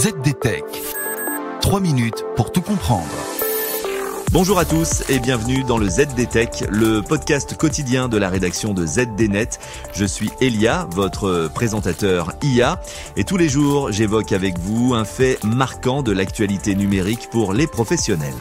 ZDTech. 3 minutes pour tout comprendre. Bonjour à tous et bienvenue dans le ZDTech, le podcast quotidien de la rédaction de ZDNet. Je suis Elia, votre présentateur IA, et tous les jours j'évoque avec vous un fait marquant de l'actualité numérique pour les professionnels.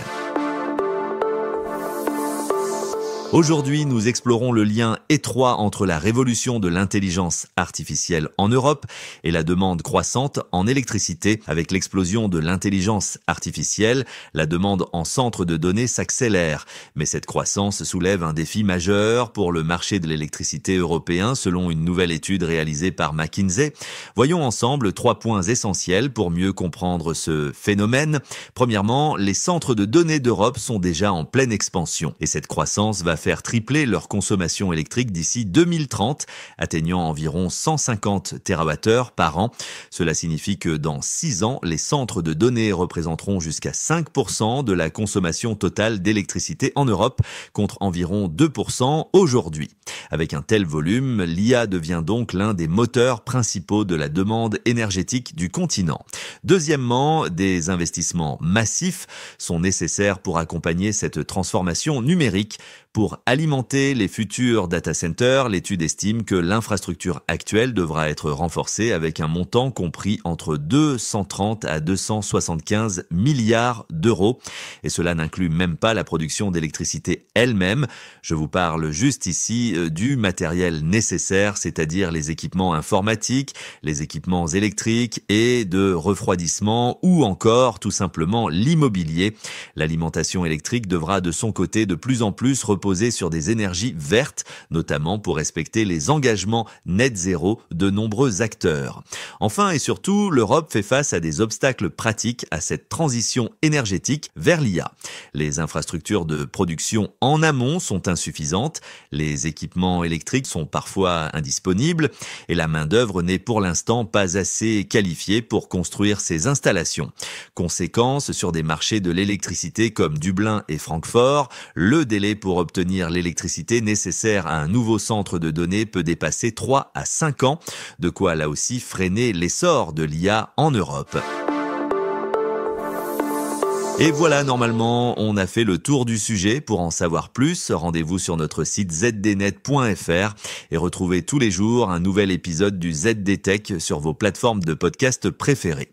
Aujourd'hui, nous explorons le lien étroit entre la révolution de l'intelligence artificielle en Europe et la demande croissante en électricité. Avec l'explosion de l'intelligence artificielle, la demande en centres de données s'accélère. Mais cette croissance soulève un défi majeur pour le marché de l'électricité européen, selon une nouvelle étude réalisée par McKinsey. Voyons ensemble 3 points essentiels pour mieux comprendre ce phénomène. Premièrement, les centres de données d'Europe sont déjà en pleine expansion et cette croissance va faire tripler leur consommation électrique d'ici 2030, atteignant environ 150 TWh par an. Cela signifie que dans 6 ans, les centres de données représenteront jusqu'à 5% de la consommation totale d'électricité en Europe, contre environ 2% aujourd'hui. Avec un tel volume, l'IA devient donc l'un des moteurs principaux de la demande énergétique du continent. Deuxièmement, des investissements massifs sont nécessaires pour accompagner cette transformation numérique. Pour alimenter les futurs data centers, l'étude estime que l'infrastructure actuelle devra être renforcée avec un montant compris entre 230 à 275 milliards d'euros. Et cela n'inclut même pas la production d'électricité elle-même. Je vous parle juste ici du matériel nécessaire, c'est-à-dire les équipements informatiques, les équipements électriques et de refroidissement ou encore tout simplement l'immobilier. L'alimentation électrique devra de son côté de plus en plus reposer sur des énergies vertes, notamment pour respecter les engagements net zéro de nombreux acteurs. Enfin et surtout, l'Europe fait face à des obstacles pratiques à cette transition énergétique vers l'IA. Les infrastructures de production en amont sont insuffisantes, les équipements électriques sont parfois indisponibles et la main-d'œuvre n'est pour l'instant pas assez qualifiée pour construire ces installations. Conséquence, sur des marchés de l'électricité comme Dublin et Francfort, le délai pour obtenir l'électricité nécessaire à un nouveau centre de données peut dépasser 3 à 5 ans, de quoi là aussi freiner l'essor de l'IA en Europe. Et voilà, normalement, on a fait le tour du sujet. Pour en savoir plus, rendez-vous sur notre site zdnet.fr et retrouvez tous les jours un nouvel épisode du ZDTech sur vos plateformes de podcast préférées.